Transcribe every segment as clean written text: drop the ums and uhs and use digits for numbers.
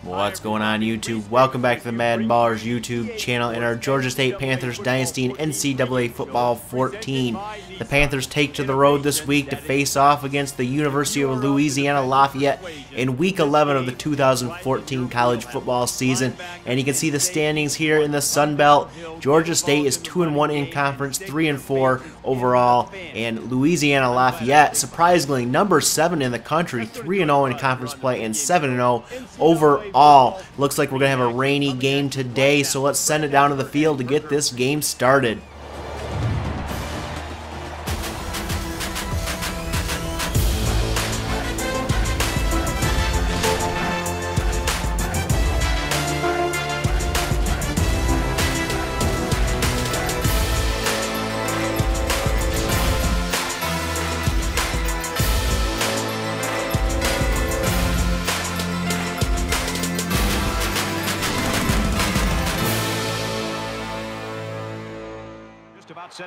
What's going on, YouTube? Welcome back to the MaddenBallerz YouTube channel and our Georgia State Panthers Dynasty in NCAA Football 14. The Panthers take to the road this week to face off against the University of Louisiana Lafayette in Week 11 of the 2014 college football season. And you can see the standings here in the Sun Belt. Georgia State is 2-1 in conference, 3-4 overall, and Louisiana Lafayette, surprisingly, number 7 in the country, 3-0 in conference play and 7-0 overall. Looks like we're going to have a rainy game today, so let's send it down to the field to get this game started.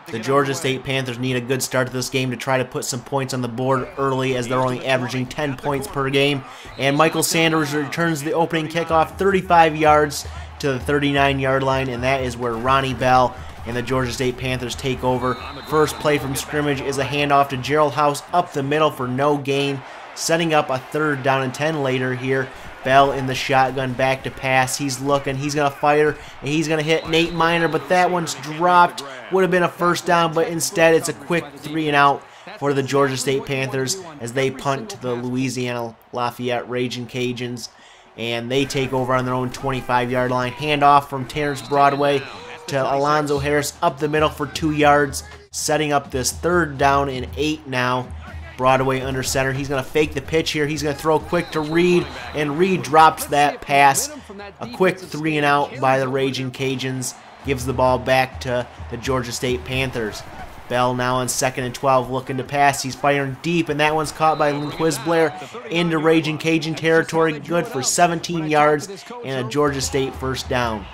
The Georgia State Panthers need a good start to this game to try to put some points on the board early, as they're only averaging 10 points per game. And Michael Sanders returns the opening kickoff 35 yards to the 39-yard line, and that is where Ronnie Bell and the Georgia State Panthers take over. First play from scrimmage is a handoff to Gerald House up the middle for no gain, setting up a 3rd down and 10 later here. Bell in the shotgun, back to pass. He's looking, he's going to fire, and he's going to hit Nate Miner, but that one's dropped. Would have been a 1st down, but instead it's a quick 3-and-out for the Georgia State Panthers as they punt to the Louisiana Lafayette Raging Cajuns, and they take over on their own 25-yard line. Handoff from Terrence Broadway to Alonzo Harris up the middle for 2 yards, setting up this 3rd down and 8 now. Broadway under center. He's going to fake the pitch here. He's going to throw quick to Reed, and Reed drops that pass. A quick 3-and-out by the Raging Cajuns. Gives the ball back to the Georgia State Panthers. Bell now on 2nd and 12 looking to pass. He's firing deep, and that one's caught by Quiz Blair into Raging Cajun territory. Good for 17 yards and a Georgia State 1st down.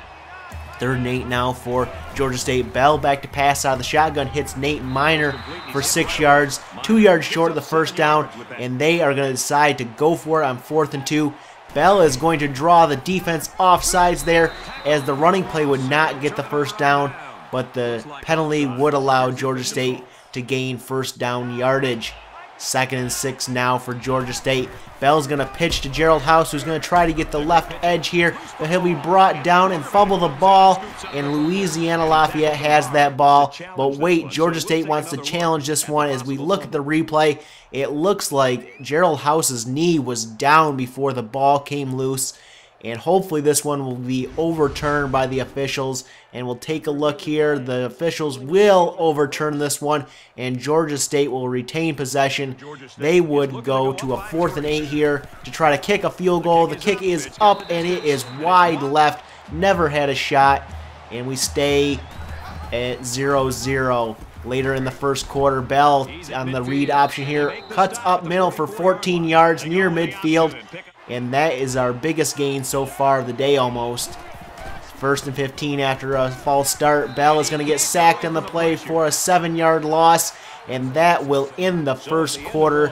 3rd and 8 now for Georgia State. Bell back to pass out of the shotgun, hits Nate Miner for 6 yards, 2 yards short of the 1st down, and they are going to decide to go for it on 4th and 2. Bell is going to draw the defense offsides there, as the running play would not get the 1st down, but the penalty would allow Georgia State to gain 1st down yardage. 2nd and 6 now for Georgia State. Bell's going to pitch to Gerald House, who's going to try to get the left edge here, but he'll be brought down and fumble the ball, and Louisiana Lafayette has that ball. But wait, Georgia State wants to challenge this one. As we look at the replay, it looks like Gerald House's knee was down before the ball came loose, and hopefully this one will be overturned by the officials. And we'll take a look here. The officials will overturn this one, and Georgia State will retain possession. They would go to a 4th and 8 here to try to kick a field goal. The kick is up, and it is wide left. Never had a shot, and we stay at 0-0. Later in the 1st quarter, Bell on the read option here cuts up middle for 14 yards near midfield. And that is our biggest gain so far of the day almost. 1st and 15 after a false start. Bell is going to get sacked on the play for a 7-yard loss. And that will end the 1st quarter.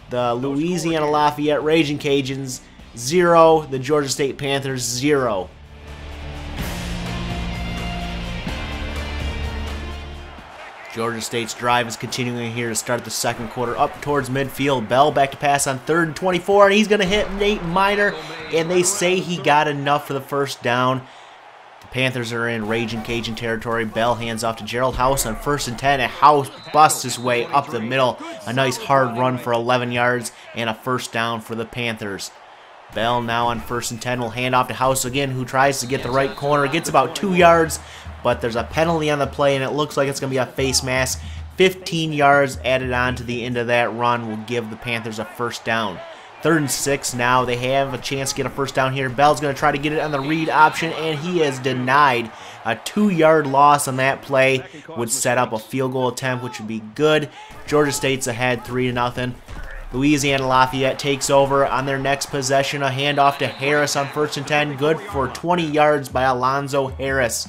The Louisiana Lafayette Raging Cajuns 0. The Georgia State Panthers 0. Georgia State's drive is continuing here to start the 2nd quarter up towards midfield. Bell back to pass on 3rd and 24, and he's going to hit Nate Miner, and they say he got enough for the 1st down. The Panthers are in Raging Cajun territory. Bell hands off to Gerald House on 1st and 10, and House busts his way up the middle. A nice hard run for 11 yards and a 1st down for the Panthers. Bell now on 1st and 10 will hand off to House again, who tries to get the right corner. Gets about 2 yards, but there's a penalty on the play, and it looks like it's going to be a face mask. 15 yards added on to the end of that run will give the Panthers a 1st down. 3rd and 6 now. They have a chance to get a 1st down here. Bell's going to try to get it on the read option, and he is denied. A 2-yard loss on that play would set up a field goal attempt, which would be good. Georgia State's ahead 3-0. Louisiana Lafayette takes over on their next possession. A handoff to Harris on 1st and 10. Good for 20 yards by Alonzo Harris.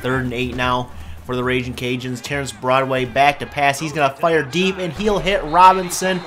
3rd and 8 now for the Raging Cajuns. Terrence Broadway back to pass. He's going to fire deep, and he'll hit Robinson.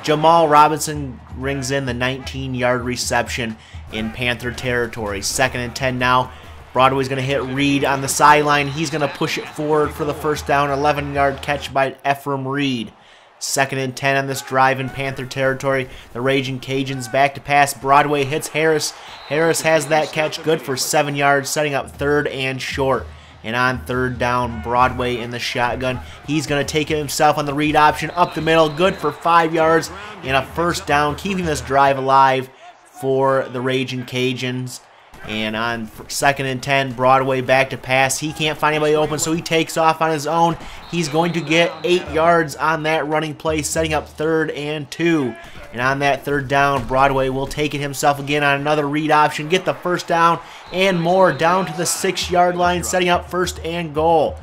Jamal Robinson rings in the 19-yard reception in Panther territory. 2nd and 10 now. Broadway's going to hit Reed on the sideline. He's going to push it forward for the first down. 11-yard catch by Ephraim Reed. 2nd and 10 on this drive in Panther territory. The Raging Cajuns back to pass. Broadway hits Harris. Harris has that catch, good for 7 yards, setting up 3rd and short. And on 3rd down, Broadway in the shotgun. He's going to take it himself on the read option up the middle, good for 5 yards and a 1st down, keeping this drive alive for the Raging Cajuns. And on 2nd and 10, Broadway back to pass. He can't find anybody open, so he takes off on his own. He's going to get 8 yards on that running play, setting up 3rd and 2. And on that 3rd down, Broadway will take it himself again on another read option, get the 1st down and more down to the 6-yard line, setting up 1st and goal.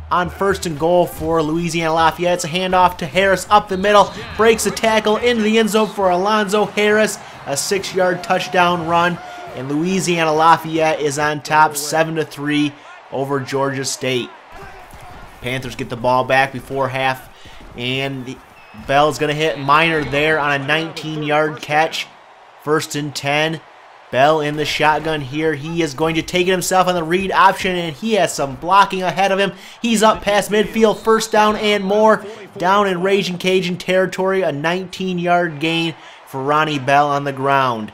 On 1st and goal for Louisiana Lafayette, it's a handoff to Harris up the middle, breaks a tackle into the end zone for Alonzo Harris, a 6-yard touchdown run. And Louisiana Lafayette is on top 7-3 over Georgia State. Panthers get the ball back before half, and Bell's going to hit Minor there on a 19-yard catch. 1st and 10. Bell in the shotgun here. He is going to take it himself on the read option, and he has some blocking ahead of him. He's up past midfield, 1st down and more. Down in Raging Cajun territory, a 19-yard gain for Ronnie Bell on the ground.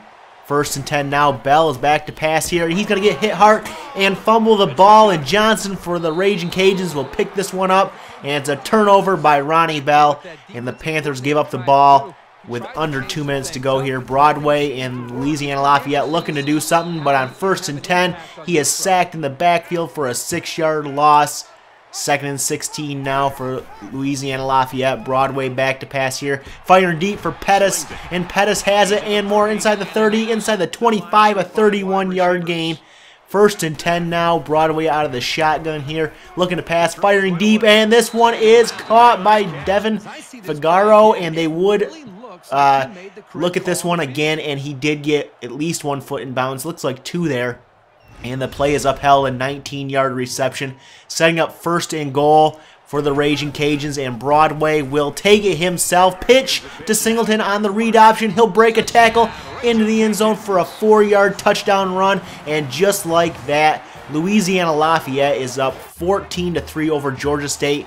1st and 10 now. Bell is back to pass here. He's going to get hit hard and fumble the ball, and Johnson for the Raging Cajuns will pick this one up, and it's a turnover by Ronnie Bell, and the Panthers give up the ball with under 2 minutes to go here. Broadway and Louisiana Lafayette looking to do something, but on 1st and 10, he is sacked in the backfield for a 6-yard loss. 2nd and 16 now for Louisiana Lafayette. Broadway back to pass here. Firing deep for Pettis, and Pettis has it and more inside the 30, inside the 25, a 31-yard gain. 1st and 10 now. Broadway out of the shotgun here, looking to pass, firing deep, and this one is caught by Devin Figaro, and they would look at this one again, and he did get at least 1 foot in bounds. Looks like 2 there. And the play is upheld, a 19-yard reception, setting up 1st and goal for the Raging Cajuns, and Broadway will take it himself. Pitch to Singleton on the read option. He'll break a tackle into the end zone for a 4-yard touchdown run, and just like that, Louisiana Lafayette is up 14-3 over Georgia State.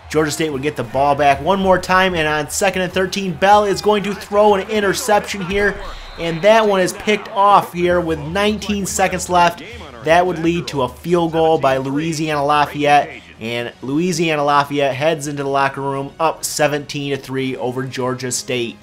Georgia State would get the ball back one more time, and on 2nd and 13, Bell is going to throw an interception here, and that one is picked off here with 19 seconds left. That would lead to a field goal by Louisiana Lafayette, and Louisiana Lafayette heads into the locker room up 17-3 over Georgia State.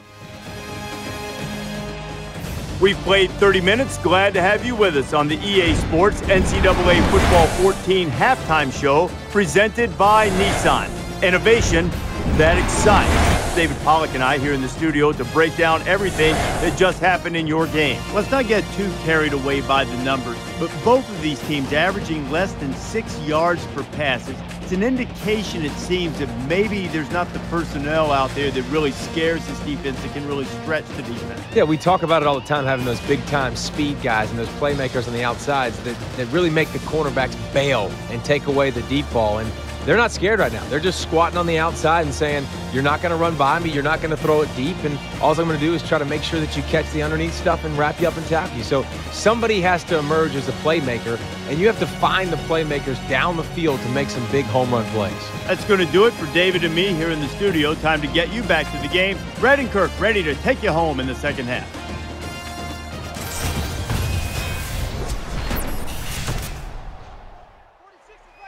We've played 30 minutes. Glad to have you with us on the EA Sports NCAA Football 14 halftime show presented by Nissan. Innovation that excites. David Pollack and I here in the studio to break down everything that just happened in your game. Let's not get too carried away by the numbers, but both of these teams averaging less than 6 yards per pass. It's an indication, it seems, that maybe there's not the personnel out there that really scares this defense, that can really stretch the defense. Yeah, we talk about it all the time, having those big-time speed guys and those playmakers on the outsides that really make the cornerbacks bail and take away the deep ball. And they're not scared right now. They're just squatting on the outside and saying, you're not going to run by me, you're not going to throw it deep, and all I'm going to do is try to make sure that you catch the underneath stuff and wrap you up and tap you. So somebody has to emerge as a playmaker, and you have to find the playmakers down the field to make some big home run plays. That's going to do it for David and me here in the studio. Time to get you back to the game. Brett and Kirk ready to take you home in the second half.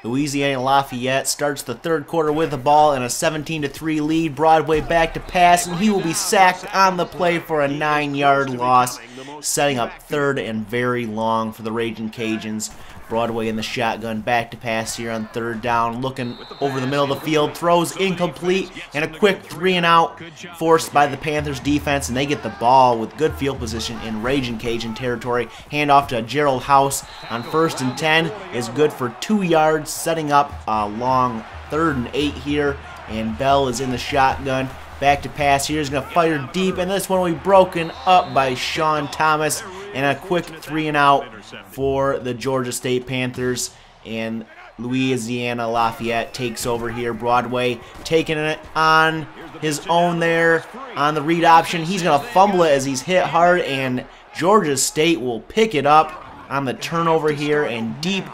Louisiana Lafayette starts the 3rd quarter with the ball and a 17-3 lead. Broadway back to pass, and he will be sacked on the play for a 9-yard loss, setting up 3rd and very long for the Raging Cajuns. Broadway in the shotgun, back to pass here on 3rd down, looking over the middle of the field, throws incomplete, and a quick 3-and-out forced by the Panthers defense, and they get the ball with good field position in Raging Cajun territory. Handoff to Gerald House on 1st and 10 is good for 2 yards, setting up a long 3rd and 8 here, and Bell is in the shotgun. Back to pass here, he's going to fire deep, and this one will be broken up by Sean Thomas, and a quick 3-and-out for the Georgia State Panthers. And Louisiana Lafayette takes over here. Broadway taking it on his own there on the read option. He's going to fumble it as he's hit hard, and Georgia State will pick it up on the turnover here and deep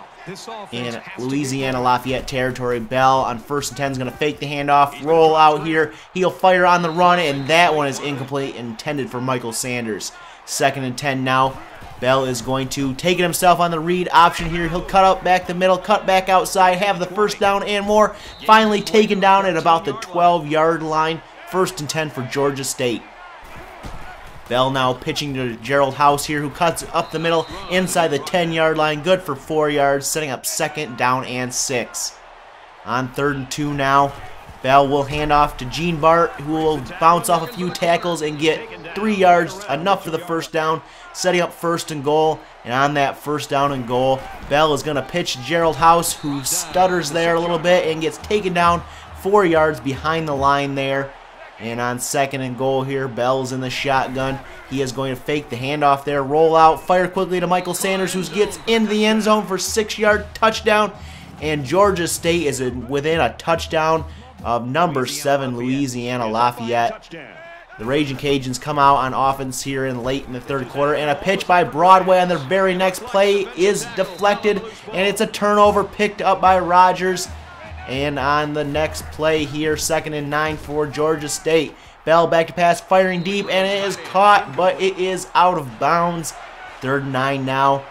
in Louisiana Lafayette territory. Bell on 1st and 10 is going to fake the handoff, roll out here. He'll fire on the run, and that one is incomplete, intended for Michael Sanders. 2nd and 10 now. Bell is going to take it himself on the read option here. He'll cut up back the middle, cut back outside, have the 1st down and more. Finally taken down at about the 12-yard line. 1st and 10 for Georgia State. Bell now pitching to Gerald House here, who cuts up the middle inside the 10-yard line. Good for 4 yards, setting up 2nd down and 6. On 3rd and 2 now. Bell will hand off to Gene Bart, who will bounce off a few tackles and get 3 yards, enough for the 1st down, setting up 1st and goal. And on that 1st down and goal, Bell is going to pitch Gerald House, who stutters there a little bit and gets taken down 4 yards behind the line there. And on 2nd and goal here, Bell's in the shotgun. He is going to fake the handoff there, roll out, fire quickly to Michael Sanders, who gets into the end zone for 6-yard touchdown. And Georgia State is within a touchdown of number 7 Louisiana Lafayette. The Raging Cajuns come out on offense here late in the 3rd quarter, and a pitch by Broadway on their very next play is deflected, and it's a turnover picked up by Rogers. And on the next play here, 2nd and 9 for Georgia State. Bell back to pass, firing deep, and it is caught, but it is out of bounds. 3rd and 9 now.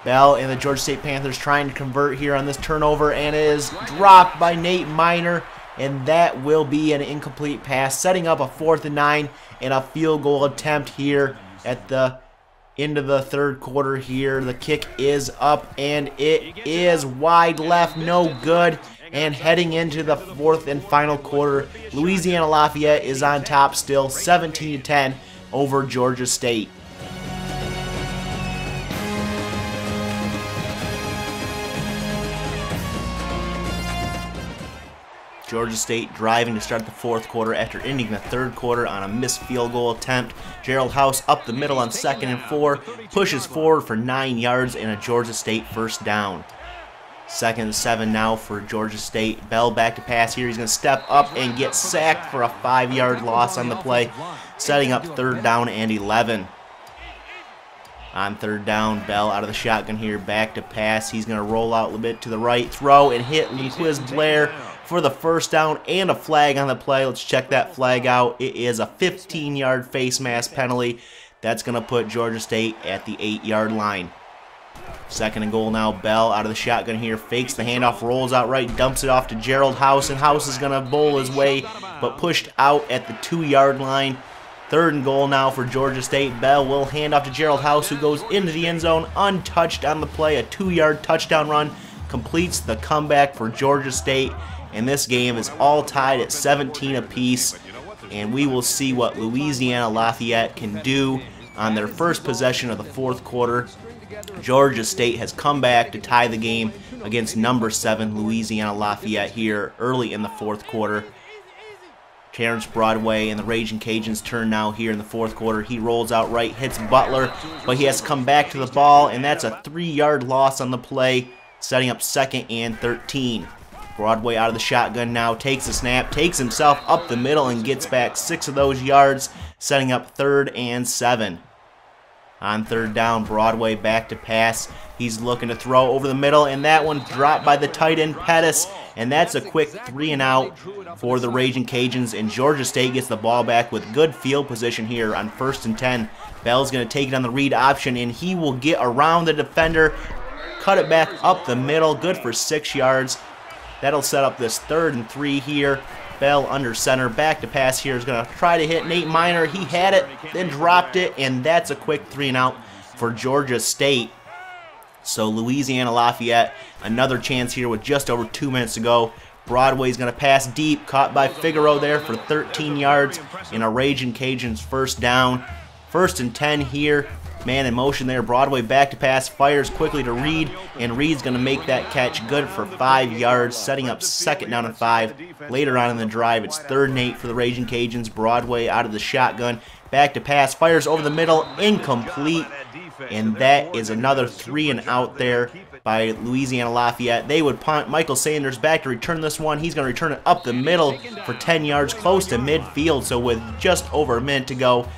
Bell and the Georgia State Panthers trying to convert here on this turnover, and it is dropped by Nate Miner. And that will be an incomplete pass, setting up a 4th and 9 and a field goal attempt here at the end of the 3rd quarter here. The kick is up, and it is wide left, no good. And heading into the 4th and final quarter, Louisiana Lafayette is on top still, 17-10 over Georgia State. Georgia State driving to start the 4th quarter after ending the 3rd quarter on a missed field goal attempt. Gerald House up the middle on 2nd and 4, pushes forward for 9 yards and a Georgia State 1st down. 2nd and 7 now for Georgia State. Bell back to pass here. He's going to step up and get sacked for a 5-yard loss on the play, setting up 3rd down and 11. On 3rd down, Bell out of the shotgun here, back to pass. He's going to roll out a little bit to the right, throw, and hit Linquiz Blair for the 1st down and a flag on the play. Let's check that flag out. It is a 15-yard face mask penalty. That's going to put Georgia State at the 8-yard line. 2nd and goal now. Bell out of the shotgun here, fakes the handoff, rolls out right, dumps it off to Gerald House, and House is going to bowl his way, but pushed out at the 2-yard line. 3rd and goal now for Georgia State. Bell will hand off to Gerald House, who goes into the end zone untouched on the play. A 2-yard touchdown run completes the comeback for Georgia State. And this game is all tied at 17 apiece. And we will see what Louisiana Lafayette can do on their first possession of the 4th quarter. Georgia State has come back to tie the game against number 7 Louisiana Lafayette here early in the 4th quarter. Terrence Broadway and the Raging Cajuns turn now here in the 4th quarter. He rolls out right, hits Butler, but he has to come back to the ball, and that's a 3-yard loss on the play, setting up 2nd and 13. Broadway out of the shotgun now, takes the snap, takes himself up the middle, and gets back 6 of those yards, setting up 3rd and 7. On 3rd down, Broadway back to pass. He's looking to throw over the middle, and that one dropped by the tight end Pettis, and that's a quick 3-and-out for the Raging Cajuns, and Georgia State gets the ball back with good field position here on 1st and 10. Bell's going to take it on the read option, and he will get around the defender, cut it back up the middle, good for 6 yards. That'll set up this 3rd and 3 here. Bell under center, back to pass here, is going to try to hit Nate Miner. He had it, then dropped it, and that's a quick 3-and-out for Georgia State. So Louisiana Lafayette, another chance here with just over 2 minutes to go. Broadway's going to pass deep, caught by Figaro there for 13 yards in a Raging Cajuns 1st down. 1st and 10 here. Man in motion there. Broadway back to pass, fires quickly to Reed, and Reed's going to make that catch, good for 5 yards, setting up 2nd down and 5. Later on in the drive, it's 3rd and 8 for the Raging Cajuns. Broadway out of the shotgun, back to pass, fires over the middle, incomplete, and that is another 3-and-out there by Louisiana Lafayette. They would punt. Michael Sanders back to return this one. He's going to return it up the middle for 10 yards, close to midfield. So with just over a minute to go,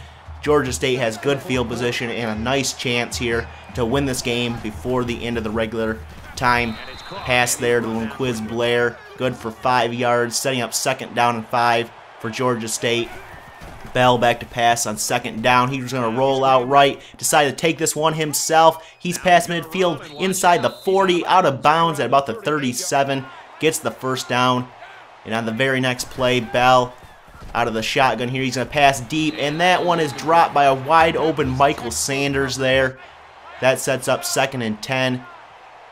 Georgia State has good field position and a nice chance here to win this game before the end of the regular time. Pass there to Linquiz Blair, good for 5 yards, setting up 2nd down and 5 for Georgia State. Bell back to pass on 2nd down. He's going to roll out right, decide to take this one himself. He's past midfield inside the 40, out of bounds at about the 37, gets the 1st down. And on the very next play, Bell out of the shotgun here. He's going to pass deep, and that one is dropped by a wide open Michael Sanders there. That sets up 2nd and 10.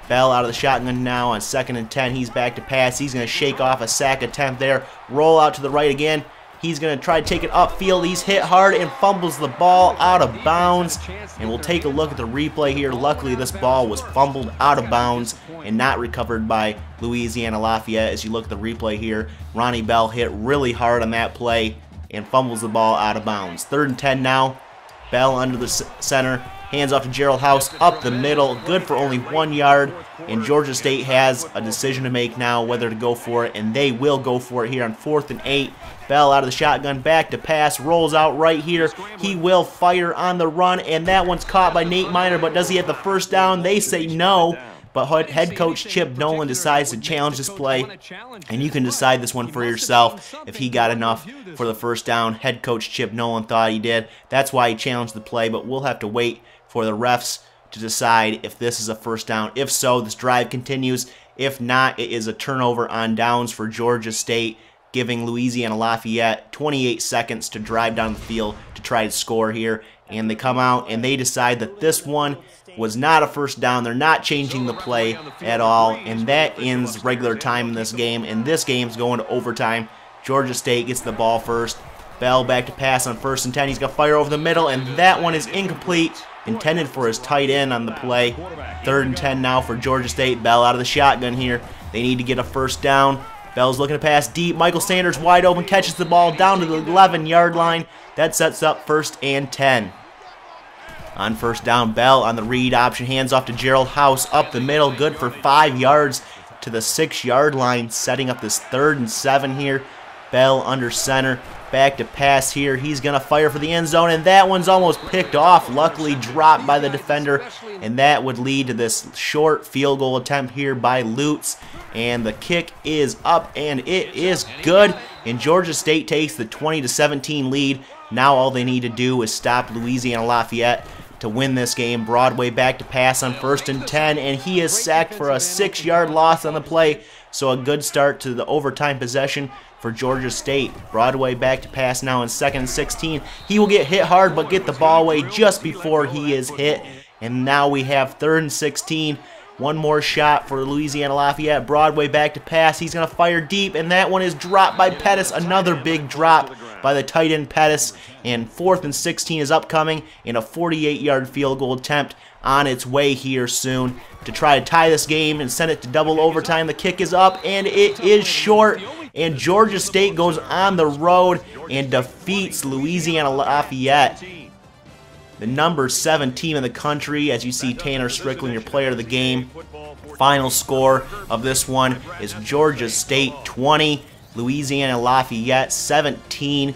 Bell out of the shotgun now on 2nd and 10. He's back to pass. He's going to shake off a sack attempt there. Roll out to the right again. He's going to try to take it upfield. He's hit hard and fumbles the ball out of bounds. And we'll take a look at the replay here. Luckily, this ball was fumbled out of bounds and not recovered by Louisiana Lafayette. As you look at the replay here, Ronnie Bell hit really hard on that play and fumbles the ball out of bounds. 3rd and 10 now. Bell under the center. Hands off to Gerald House up the middle. Good for only 1 yard. And Georgia State has a decision to make now whether to go for it. And they will go for it here on 4th and 8. Bell out of the shotgun, back to pass, rolls out right here. He will fire on the run, and that one's caught by Nate Miner, but does he have the 1st down? They say no, but head coach Chip Nolan decides to challenge this play, and you can decide this one for yourself if he got enough for the 1st down. Head coach Chip Nolan thought he did. That's why he challenged the play, but we'll have to wait for the refs to decide if this is a 1st down. If so, this drive continues. If not, it is a turnover on downs for Georgia State, giving Louisiana Lafayette 28 seconds to drive down the field to try to score here. And they come out and they decide that this one was not a 1st down. They're not changing the play at all, and that ends regular time in this game. And this game's going to overtime. Georgia State gets the ball first. Bell back to pass on 1st and 10. He's going to fire over the middle, and that one is incomplete. Intended for his tight end on the play. 3rd and 10 now for Georgia State. Bell out of the shotgun here. They need to get a 1st down. Bell's looking to pass deep. Michael Sanders wide open, catches the ball down to the 11-yard line. That sets up 1st and 10. On 1st down, Bell on the read option, hands off to Gerald House up the middle, good for 5 yards to the 6-yard line, setting up this 3rd and 7 here. Bell under center, back to pass here. He's going to fire for the end zone, and that one's almost picked off, luckily dropped by the defender, and that would lead to this short field goal attempt here by Lutz. And the kick is up, and it is good, and Georgia State takes the 20-17 lead. Now all they need to do is stop Louisiana Lafayette to win this game. Broadway back to pass on 1st and 10, and he is sacked for a 6-yard loss on the play. So a good start to the overtime possession for Georgia State. Broadway back to pass now in 2nd and 16. He will get hit hard, but get the ball away just before he is hit. And now we have 3rd and 16. One more shot for Louisiana Lafayette. Broadway back to pass. He's going to fire deep, and that one is dropped by Pettis. Another big drop by the tight end Pettis. And 4th and 16 is upcoming, and a 48-yard field goal attempt on its way here soon to try to tie this game and send it to double overtime. The kick is up, and it is short. And Georgia State goes on the road and defeats Louisiana Lafayette, the number 7 team in the country. As you see, Tanner Strickland, your player of the game. Final score of this one is Georgia State 20, Louisiana Lafayette 17.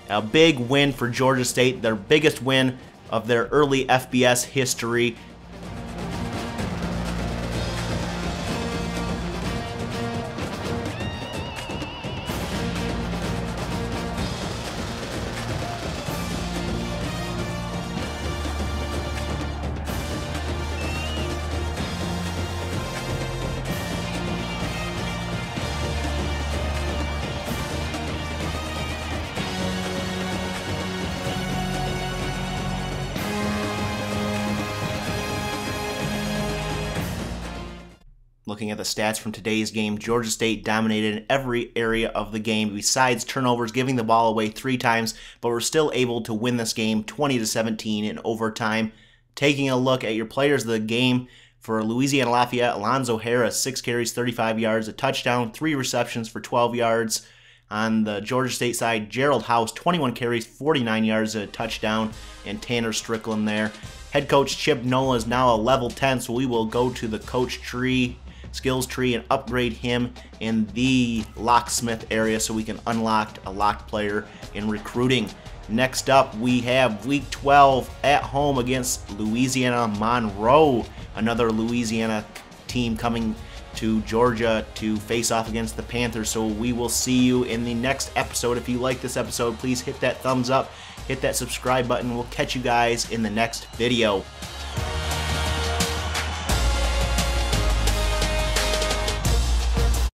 A big win for Georgia State, their biggest win of their early FBS history. Looking at the stats from today's game, Georgia State dominated in every area of the game besides turnovers, giving the ball away 3 times, but were still able to win this game 20-17 in overtime. Taking a look at your players of the game for Louisiana Lafayette, Alonzo Harris, 6 carries, 35 yards, a touchdown, 3 receptions for 12 yards. On the Georgia State side, Gerald House, 21 carries, 49 yards, a touchdown, and Tanner Strickland there Head coach Chip Nolan is now a level 10, so we will go to the coach tree, skills tree, and upgrade him in the locksmith area so we can unlock a locked player in recruiting. Next up, we have week 12 at home against Louisiana Monroe, another Louisiana team coming to Georgia to face off against the Panthers. So we will see you in the next episode. If you like this episode, please hit that thumbs up, hit that subscribe button. We'll catch you guys in the next video.